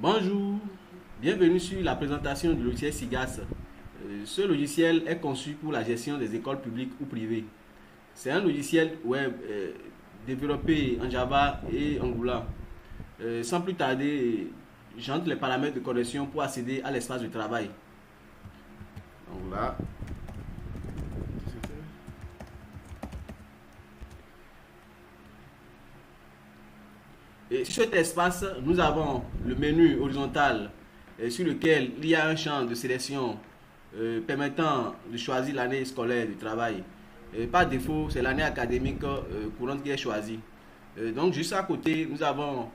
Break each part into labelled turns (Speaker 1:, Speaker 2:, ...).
Speaker 1: Bonjour, bienvenue sur la présentation du logiciel SIGAS. Ce logiciel est conçu pour la gestion des écoles publiques ou privées. C'est un logiciel web développé en Java et Angular. Sans plus tarder, j'entre les paramètres de connexion pour accéder à l'espace de travail. Donc là, et sur cet espace, nous avons le menu horizontal sur lequel il y a un champ de sélection permettant de choisir l'année scolaire du travail. Par défaut, c'est l'année académique courante qui est choisie. Donc, juste à côté, nous avons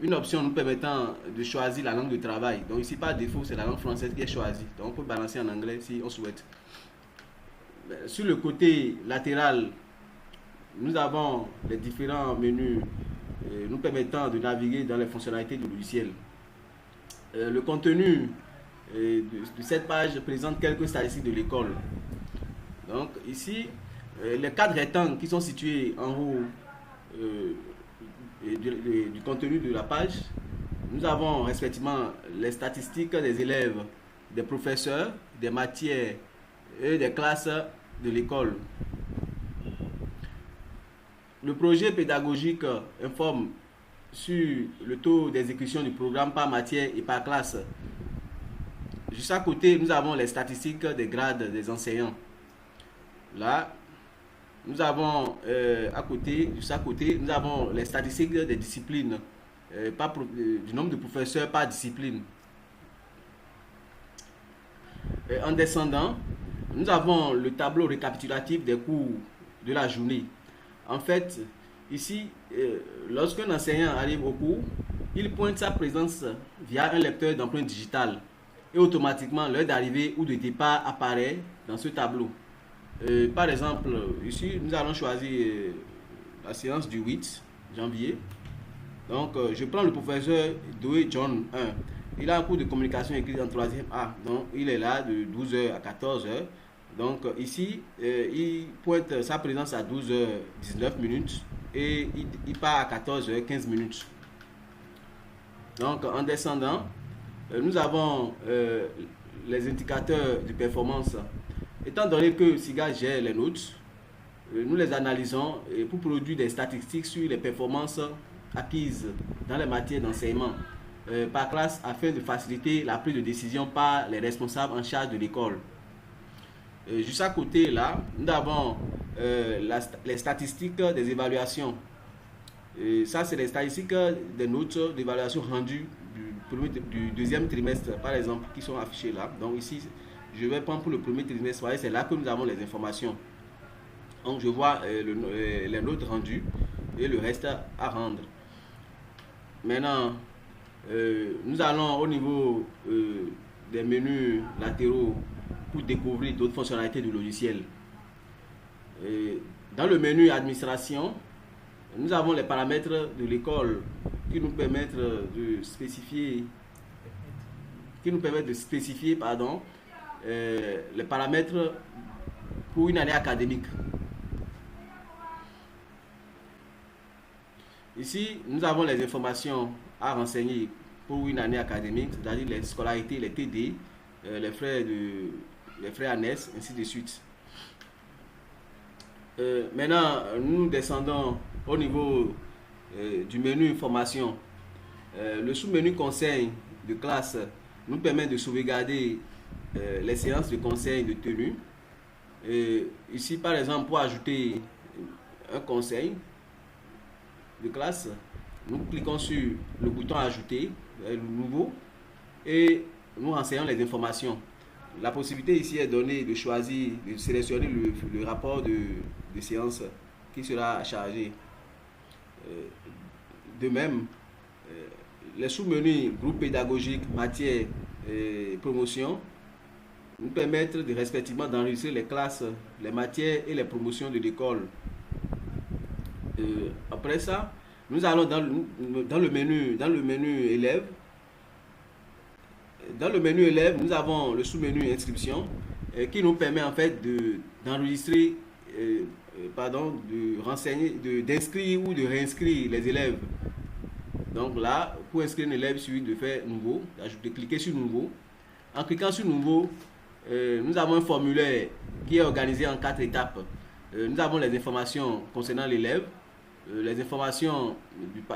Speaker 1: une option nous permettant de choisir la langue de travail. Donc, ici, par défaut, c'est la langue française qui est choisie. Donc, on peut balancer en anglais si on souhaite. Sur le côté latéral, nous avons les différents menus nous permettant de naviguer dans les fonctionnalités du logiciel. Le contenu de cette page présente quelques statistiques de l'école. Donc ici, les 4 rectangles qui sont situés en haut du contenu de la page, nous avons respectivement les statistiques des élèves, des professeurs, des matières et des classes de l'école. Le projet pédagogique informe sur le taux d'exécution du programme par matière et par classe. Juste à côté, nous avons les statistiques des grades des enseignants. Là, nous avons juste à côté, nous avons les statistiques des disciplines, du nombre de professeurs par discipline. En descendant, nous avons le tableau récapitulatif des cours de la journée. En fait, ici, lorsqu'un enseignant arrive au cours, il pointe sa présence via un lecteur d'empreintes digitales et automatiquement l'heure d'arrivée ou de départ apparaît dans ce tableau. Par exemple, ici, nous allons choisir la séance du 8 janvier. Donc, je prends le professeur Doe John 1. Il a un cours de communication écrit en 3e A. Donc, il est là de 12h à 14h. Donc ici, il pointe sa présence à 12h19 et il part à 14h15. Donc en descendant, nous avons les indicateurs de performance. Étant donné que SIGAS gère les notes, nous les analysons pour produire des statistiques sur les performances acquises dans les matières d'enseignement par classe afin de faciliter la prise de décision par les responsables en charge de l'école. Juste à côté, là, nous avons les statistiques des évaluations. Ça, c'est les statistiques des notes d'évaluation rendues du deuxième trimestre, par exemple, qui sont affichées là. Donc ici, je vais prendre pour le premier trimestre. C'est là que nous avons les informations. Donc, je vois les notes rendues et le reste à rendre. Maintenant, nous allons au niveau des menus latéraux pour découvrir d'autres fonctionnalités du logiciel. Dans le menu administration, nous avons les paramètres de l'école qui nous permettent de spécifier les paramètres pour une année académique. Ici, nous avons les informations à renseigner pour une année académique, c'est-à-dire les scolarités, les TD, les frais annexes, ainsi de suite. Maintenant, nous descendons au niveau du menu formation. Le sous-menu conseil de classe nous permet de sauvegarder les séances de conseil de tenue. Ici, par exemple, pour ajouter un conseil de classe, nous cliquons sur le bouton ajouter, le nouveau, et nous renseignons les informations. La possibilité ici est donnée de choisir, de sélectionner le rapport de séance qui sera chargé. De même, les sous-menus groupe pédagogique, matière et promotion nous permettent de respectivement d'enregistrer les classes, les matières et les promotions de l'école. Après ça, nous allons dans le menu élève. Dans le menu élève, nous avons le sous-menu inscription qui nous permet en fait d'enregistrer, de renseigner, d'inscrire ou de réinscrire les élèves Donc là, pour inscrire un élève, il suffit de faire nouveau, de cliquer sur nouveau. En cliquant sur nouveau, nous avons un formulaire qui est organisé en 4 étapes. Nous avons les informations concernant l'élève, les informations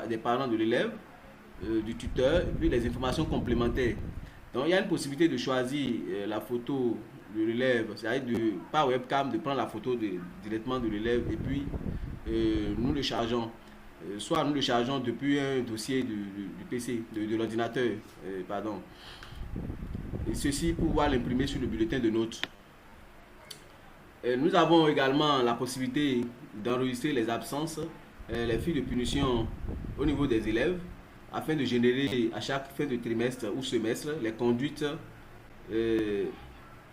Speaker 1: des parents de l'élève, du tuteur, et puis les informations complémentaires. Donc il y a une possibilité de choisir la photo de l'élève, c'est-à-dire par webcam, de prendre la photo directement de l'élève et puis nous le chargeons. Soit nous le chargeons depuis un dossier du PC, de l'ordinateur, pardon. Et ceci pour pouvoir l'imprimer sur le bulletin de notes. Nous avons également la possibilité d'enregistrer les absences, les fiches de punition au niveau des élèves, afin de générer à chaque fin de trimestre ou semestre les conduites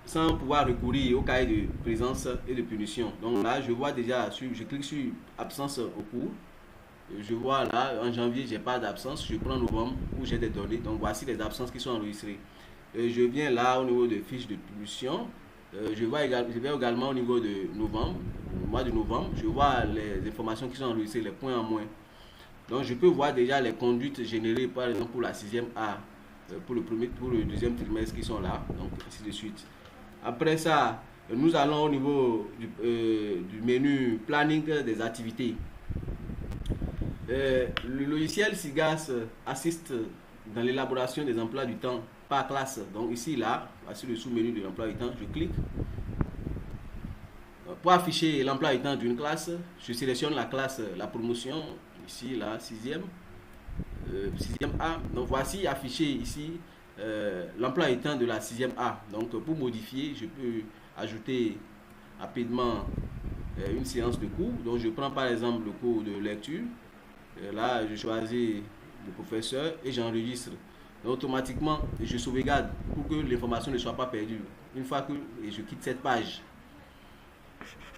Speaker 1: sans pouvoir recourir au cahier de présence et de punition. Donc là, je vois déjà, je clique sur absence au cours. Je vois là, en janvier, j'ai pas d'absence. Je prends novembre où j'ai des données. Donc voici les absences qui sont enregistrées. Je viens là au niveau de fiches de punition. Je vais également au niveau de novembre, mois de novembre. Je vois les informations qui sont enregistrées, les points en moins. Donc je peux voir déjà les conduites générées par exemple pour la 6e A, pour le deuxième trimestre qui sont là. Donc ainsi de suite. Après ça, nous allons au niveau du menu planning des activités. Le logiciel SIGAS assiste dans l'élaboration des emplois du temps par classe. Donc ici, là, voici le sous-menu de l'emploi du temps. Je clique. Pour afficher l'emploi du temps d'une classe, je sélectionne la classe, la promotion. Ici, là, 6e A. Donc voici affiché ici l'emploi du temps de la 6e A. Donc pour modifier, je peux ajouter rapidement une séance de cours. Donc je prends par exemple le cours de lecture. Là, je choisis le professeur et j'enregistre. Automatiquement, je sauvegarde pour que l'information ne soit pas perdue une fois que je quitte cette page.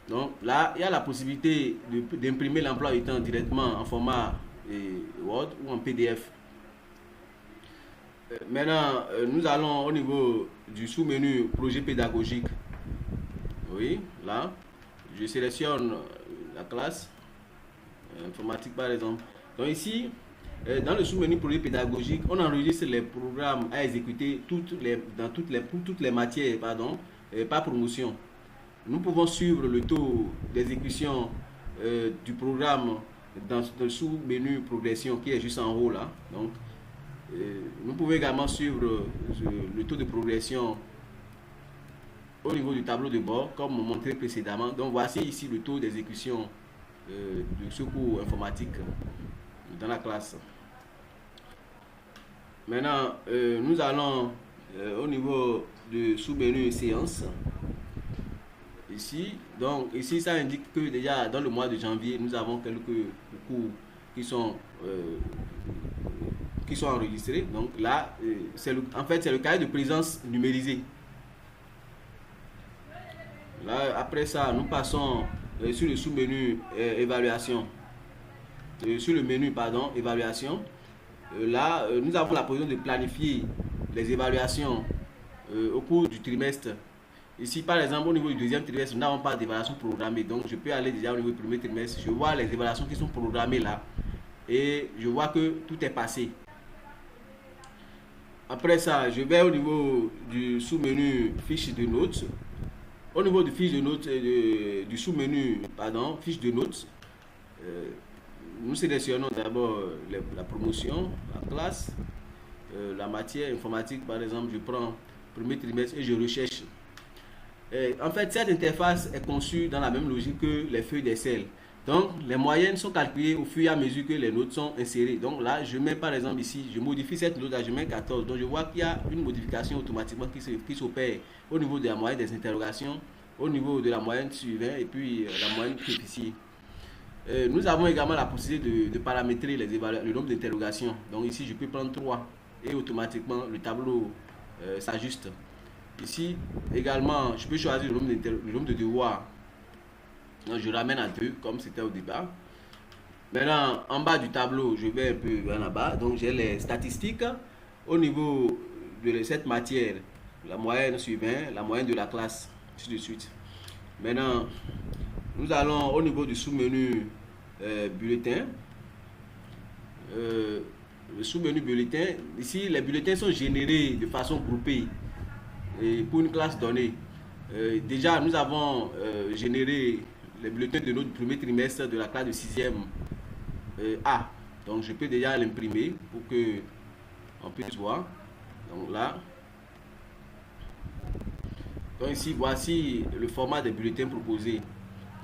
Speaker 1: Donc là, il y a la possibilité d'imprimer l'emploi du temps directement en format Word ou en PDF. Maintenant, nous allons au niveau du sous-menu projet pédagogique. Oui, là, je sélectionne la classe informatique par exemple. Donc ici, dans le sous-menu projet pédagogique, on enregistre les programmes à exécuter pour toutes les matières par promotion. Nous pouvons suivre le taux d'exécution du programme dans le sous-menu progression qui est juste en haut là. Donc, nous pouvons également suivre le taux de progression au niveau du tableau de bord comme montré précédemment. Donc voici ici le taux d'exécution de ce cours informatique dans la classe. Maintenant, nous allons au niveau du sous-menu séance. Ici, donc ici ça indique que déjà dans le mois de janvier, nous avons quelques cours qui sont enregistrés. Donc là, en fait, c'est le cahier de présence numérisé. Là, après ça, nous passons sur le sous-menu évaluation. Sur le menu, évaluation. Là, nous avons la position de planifier les évaluations au cours du trimestre. Ici, par exemple, au niveau du deuxième trimestre, nous n'avons pas d'évaluation programmée. Donc, je peux aller déjà au niveau du premier trimestre. Je vois les évaluations qui sont programmées là. Et je vois que tout est passé. Après ça, je vais au niveau du sous-menu fiche de notes. Au niveau du fiche de notes, du sous-menu, fiche de notes, nous sélectionnons d'abord la promotion, la classe, la matière informatique, par exemple, je prends premier trimestre et je recherche. En fait, cette interface est conçue dans la même logique que les feuilles d'Excel. Donc, les moyennes sont calculées au fur et à mesure que les notes sont insérées. Donc là, je mets par exemple ici, je modifie cette note là, je mets 14. Donc, je vois qu'il y a une modification automatiquement qui s'opère au niveau de la moyenne des interrogations, au niveau de la moyenne suivante et puis la moyenne coefficient. Nous avons également la possibilité de paramétrer le nombre d'interrogations. Donc ici, je peux prendre 3 et automatiquement le tableau s'ajuste. Ici, également, je peux choisir le nombre de devoirs. Donc, je ramène à 2 comme c'était au départ. Maintenant, en bas du tableau, je vais un peu vers là-bas. Donc, j'ai les statistiques au niveau de cette matière, la moyenne suivante, la moyenne de la classe, ainsi de suite. Maintenant, nous allons au niveau du sous-menu bulletin. le sous-menu bulletin. Ici, les bulletins sont générés de façon groupée et pour une classe donnée. Déjà, nous avons généré les bulletins de notre premier trimestre de la classe de 6e A. Donc, je peux déjà l'imprimer pour que on puisse voir. Donc là, donc ici, voici le format des bulletins proposés.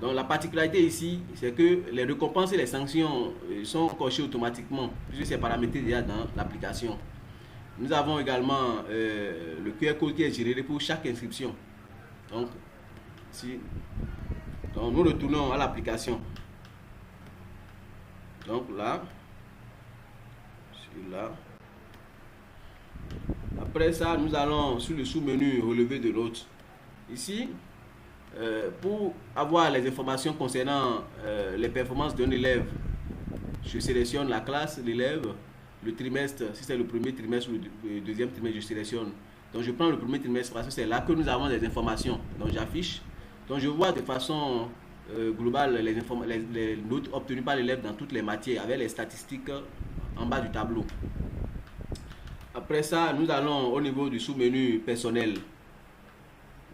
Speaker 1: Donc la particularité ici, c'est que les récompenses et les sanctions sont cochées automatiquement, puisque c'est paramétré déjà dans l'application. Nous avons également le QR code qui est généré pour chaque inscription. Donc, donc nous retournons à l'application. Donc là, celui-là. Après ça, nous allons sur le sous-menu relevé de notes. Ici, pour avoir les informations concernant les performances d'un élève, je sélectionne la classe, l'élève, le trimestre, si c'est le premier trimestre ou le deuxième trimestre, je sélectionne. Donc je prends le premier trimestre parce que c'est là que nous avons des informations. Donc j'affiche. Donc je vois de façon globale les notes obtenues par l'élève dans toutes les matières avec les statistiques en bas du tableau. Après ça, nous allons au niveau du sous-menu personnel.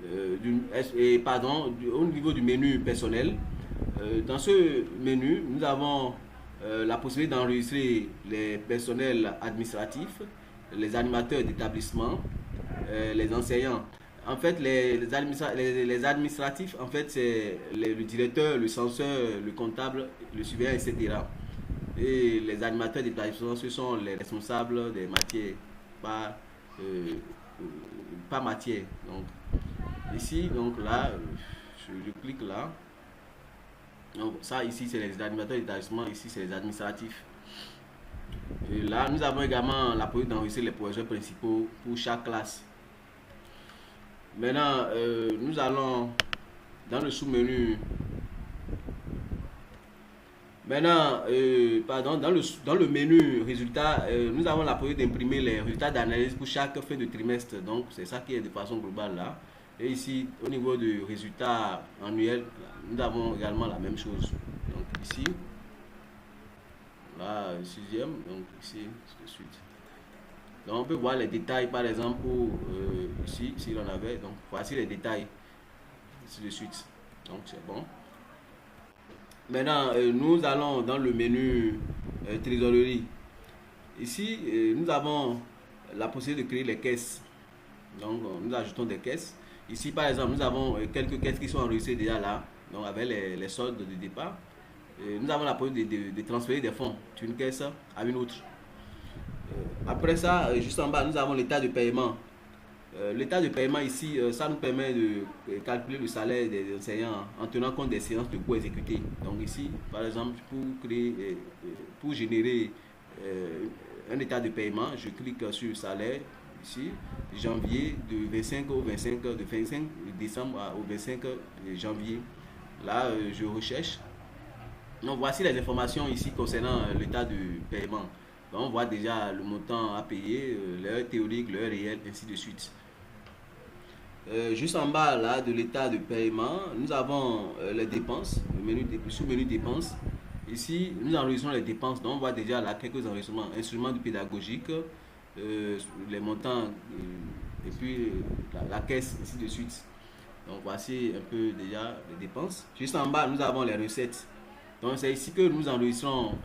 Speaker 1: Au niveau du menu personnel, dans ce menu, nous avons la possibilité d'enregistrer les personnels administratifs, les animateurs d'établissement, les enseignants. En fait, les administratifs, en fait, c'est le directeur, le censeur, le comptable, le surveillant, etc. Et les animateurs d'établissement, ce sont les responsables des matières, pas matière. Donc, ici, donc là, je clique là. Donc, ça, ici, c'est les animateurs d'établissement. Ici, c'est les administratifs. Et là, nous avons également la possibilité d'enregistrer les projets principaux pour chaque classe. Maintenant, nous allons dans le sous-menu. Maintenant, dans le menu résultats, nous avons la possibilité d'imprimer les résultats d'analyse pour chaque fin de trimestre. Donc, c'est ça qui est de façon globale là. Et ici, au niveau du résultat annuel, nous avons également la même chose. Donc ici, là, sixième, donc ici, de suite. Donc on peut voir les détails, par exemple, ici, si l'on avait. Donc voici les détails, ici de suite. Donc c'est bon. Maintenant, nous allons dans le menu trésorerie. Ici, nous avons la possibilité de créer les caisses. Donc nous ajoutons des caisses. Ici, par exemple, nous avons quelques caisses qui sont enregistrées déjà là, donc avec les soldes de départ. Nous avons la possibilité de transférer des fonds d'une caisse à une autre. Après ça, juste en bas, nous avons l'état de paiement. L'état de paiement ici, ça nous permet de calculer le salaire des enseignants en tenant compte des séances de cours exécutées. Donc ici, par exemple, pour générer un état de paiement, je clique sur le salaire. Ici, janvier de 25 décembre au 25 janvier. Là, je recherche. Donc, voici les informations ici concernant l'état de paiement. Donc, on voit déjà le montant à payer, l'heure théorique, l'heure réelle, ainsi de suite. Juste en bas là de l'état de paiement, nous avons les dépenses, le sous-menu dépenses. Ici, nous enregistrons les dépenses. Donc, on voit déjà là quelques enregistrements, instruments du pédagogique. Les montants et puis la caisse, ainsi de suite. Donc voici un peu déjà les dépenses. Juste en bas, nous avons les recettes. Donc c'est ici que nous enregistrons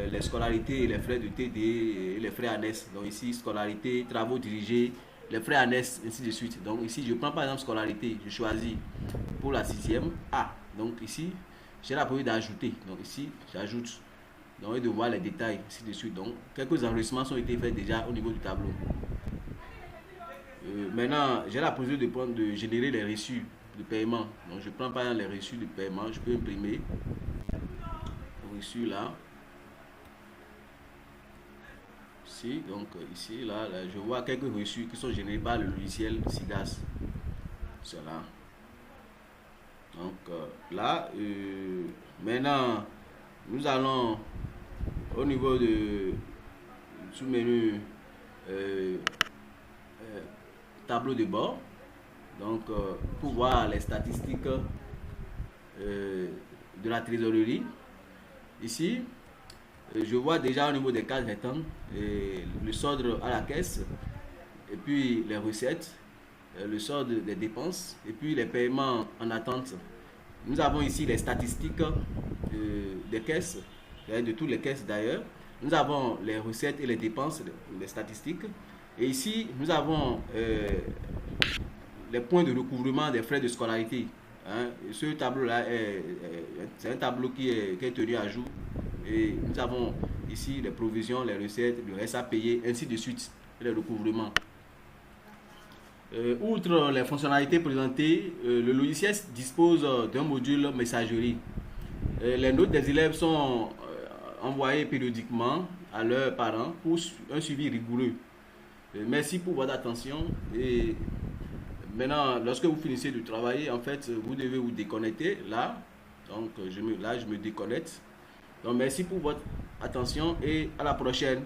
Speaker 1: les scolarités, les frais de TD et les frais annexes. Donc ici, scolarité, travaux dirigés, les frais annexes, ainsi de suite. Donc ici, je prends par exemple scolarité, je choisis pour la 6e A. Donc ici, j'ai la possibilité d'ajouter. Donc ici, j'ajoute. Donc, et de voir les détails, ainsi de suite. Donc, quelques enregistrements ont été faits déjà au niveau du tableau. Maintenant, j'ai la possibilité de générer les reçus de paiement. Donc, je prends par exemple les reçus de paiement. Je peux imprimer le reçu là. Ici, donc ici, là, je vois quelques reçus qui sont générés par le logiciel SIGAS. Cela. Donc, là, maintenant, nous allons au niveau de sous-menu tableau de bord. Donc, pour voir les statistiques de la trésorerie. Ici, Je vois déjà au niveau des cases rectangles le solde à la caisse, et puis les recettes, le solde des dépenses, et puis les paiements en attente. Nous avons ici les statistiques des caisses, de toutes les caisses d'ailleurs. Nous avons les recettes et les dépenses, les statistiques. Et ici, nous avons les points de recouvrement des frais de scolarité. Hein. Ce tableau-là, c'est un tableau qui est tenu à jour. Et nous avons ici les provisions, les recettes, le reste à payer, ainsi de suite, les recouvrements. Outre les fonctionnalités présentées, le logiciel dispose d'un module messagerie. Les notes des élèves sont envoyées périodiquement à leurs parents pour un suivi rigoureux. Merci pour votre attention. Et maintenant, lorsque vous finissez de travailler, en fait, vous devez vous déconnecter là. Donc, je me déconnecte. Donc, merci pour votre attention et à la prochaine.